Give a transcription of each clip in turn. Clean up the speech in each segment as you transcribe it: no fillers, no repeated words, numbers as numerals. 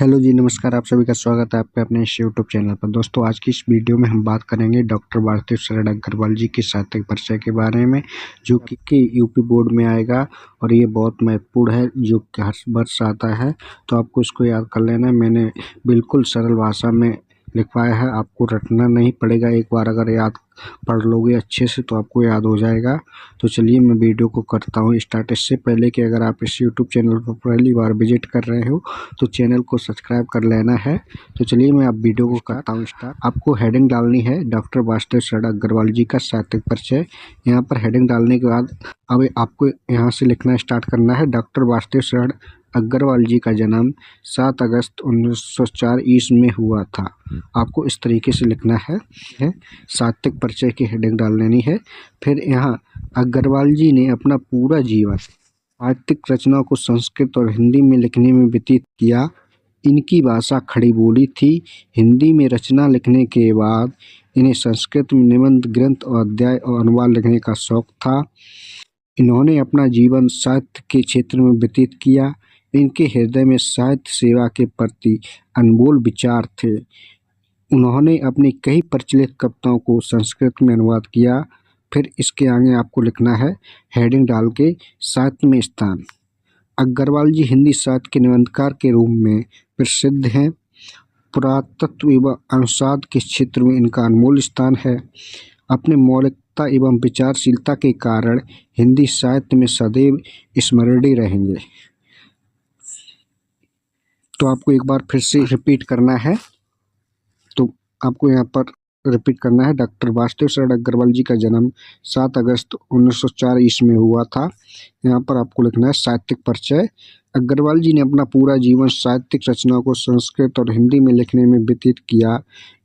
Hello जी, नमस्कार। आप सभी का स्वागत है आपके अपने इस यूट्यूब चैनल पर। दोस्तों, आज की इस वीडियो में हम बात करेंगे डॉक्टर वासुदेव शरण अग्रवाल जी के साहित्यिक परिचय के बारे में, जो कि यूपी बोर्ड में आएगा और ये बहुत महत्वपूर्ण है, जो कि हर वर्ष आता है। तो आपको इसको याद कर लेना है। मैंने बिल्कुल सरल भाषा में लिखवाया है, आपको रटना नहीं पड़ेगा। एक बार अगर याद पढ़ लोगे अच्छे से तो आपको याद हो जाएगा। तो चलिए मैं वीडियो को करता हूँ स्टार्ट। इससे पहले कि अगर आप इस यूट्यूब चैनल पर पहली बार विजिट कर रहे हो तो चैनल को सब्सक्राइब कर लेना है। तो चलिए मैं अब वीडियो को करता हूँ स्टार्ट। आपको हेडिंग डालनी है डॉक्टर वासुदेव शरण अग्रवाल जी का साहित्यिक परिचय। यहाँ पर हेडिंग डालने के बाद अब आपको यहाँ से लिखना स्टार्ट करना है। डॉक्टर वासुदेव शरण अग्रवाल जी का जन्म 7 अगस्त 1904 ईस्वी में हुआ था। आपको इस तरीके से लिखना है। साहित्यिक परिचय की हेडिंग डाल लेनी है। फिर यहाँ अग्रवाल जी ने अपना पूरा जीवन साहित्यिक रचनाओं को संस्कृत और हिंदी में लिखने में व्यतीत किया। इनकी भाषा खड़ी बोली थी। हिंदी में रचना लिखने के बाद इन्हें संस्कृत में निबंध, ग्रंथ और अध्याय और अनुवाद लिखने का शौक था। इन्होंने अपना जीवन साहित्य के क्षेत्र में व्यतीत किया। इनके हृदय में साहित्य सेवा के प्रति अनमोल विचार थे। उन्होंने अपनी कई प्रचलित कविताओं को संस्कृत में अनुवाद किया। फिर इसके आगे आपको लिखना है हेडिंग डाल के साहित्य में स्थान। अग्रवाल जी हिंदी साहित्य के निबंधकार के रूप में प्रसिद्ध हैं। पुरातत्व एवं अनुसाद के क्षेत्र में इनका अनमोल स्थान है। अपने मौलिकता एवं विचारशीलता के कारण हिंदी साहित्य में सदैव स्मरणीय रहेंगे। तो आपको एक बार फिर से रिपीट करना है। तो आपको यहाँ पर रिपीट करना है। डॉक्टर वासुदेव शरण अग्रवाल जी का जन्म 7 अगस्त 1904 ईस्वी में हुआ था। यहाँ पर आपको लिखना है साहित्यिक परिचय। अग्रवाल जी ने अपना पूरा जीवन साहित्यिक रचनाओं को संस्कृत और हिंदी में लिखने में व्यतीत किया।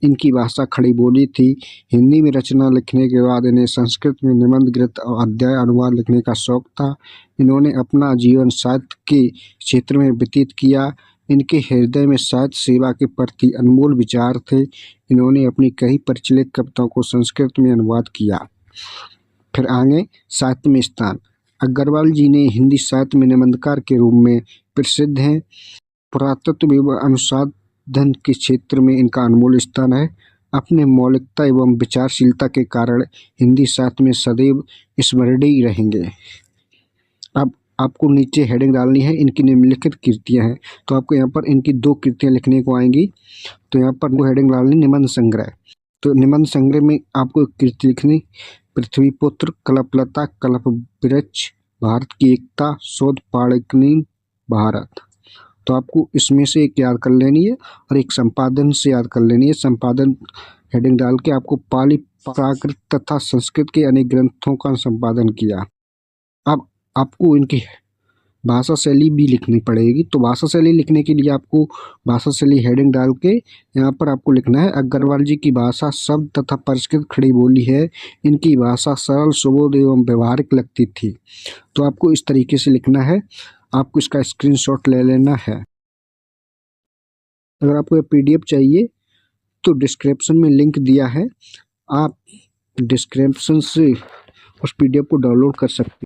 इनकी भाषा खड़ी बोली थी। हिंदी में रचना लिखने के बाद इन्हें संस्कृत में निबंध, ग्रंथ और अध्याय अनुवाद लिखने का शौक था। इन्होंने अपना जीवन साहित्य के क्षेत्र में व्यतीत किया। इनके हृदय में साहित्य सेवा के प्रति अनमोल विचार थे। इन्होंने अपनी कई प्रचलित कविताओं को संस्कृत में अनुवाद किया। फिर आगे साहित्य में स्थान। अग्रवाल जी ने हिंदी साहित्य में निबंधकार के रूप में प्रसिद्ध हैं। पुरातत्व एवं अनुसंधान के क्षेत्र में इनका अनमोल स्थान है। अपने मौलिकता एवं विचारशीलता के कारण हिंदी साहित्य में सदैव स्मरणीय रहेंगे। अब आपको नीचे हेडिंग डालनी है इनकी निम्नलिखित कृतियां हैं। तो आपको यहाँ पर इनकी 2 कृतियां लिखने को आएंगी। तो यहाँ पर वो हेडिंग डालनी निबंध संग्रह। तो निबंध संग्रह में आपको एक कृति लिखनी पृथ्वीपुत्र, कल्पलता, कल्पवृक्ष, भारत की एकता, शोध पाणिनि, भारत। तो आपको इसमें से एक याद कर लेनी है और एक संपादन से याद कर लेनी है। संपादन हेडिंग डाल के आपको पाली, प्राकृत तथा संस्कृत के अनेक ग्रंथों का संपादन किया। अब आपको इनकी भाषा शैली भी लिखनी पड़ेगी। तो भाषा शैली लिखने के लिए आपको भाषा शैली हेडिंग डाल के यहाँ पर आपको लिखना है अग्रवाल जी की भाषा शब्द तथा परिष्कृत खड़ी बोली है। इनकी भाषा सरल, सुबोध एवं व्यवहारिक लगती थी। तो आपको इस तरीके से लिखना है। आपको इसका स्क्रीनशॉट ले लेना है। अगर आपको PDF चाहिए तो डिस्क्रिप्शन में लिंक दिया है, आप डिस्क्रिप्शन से उस PDF को डाउनलोड कर सकते हैं।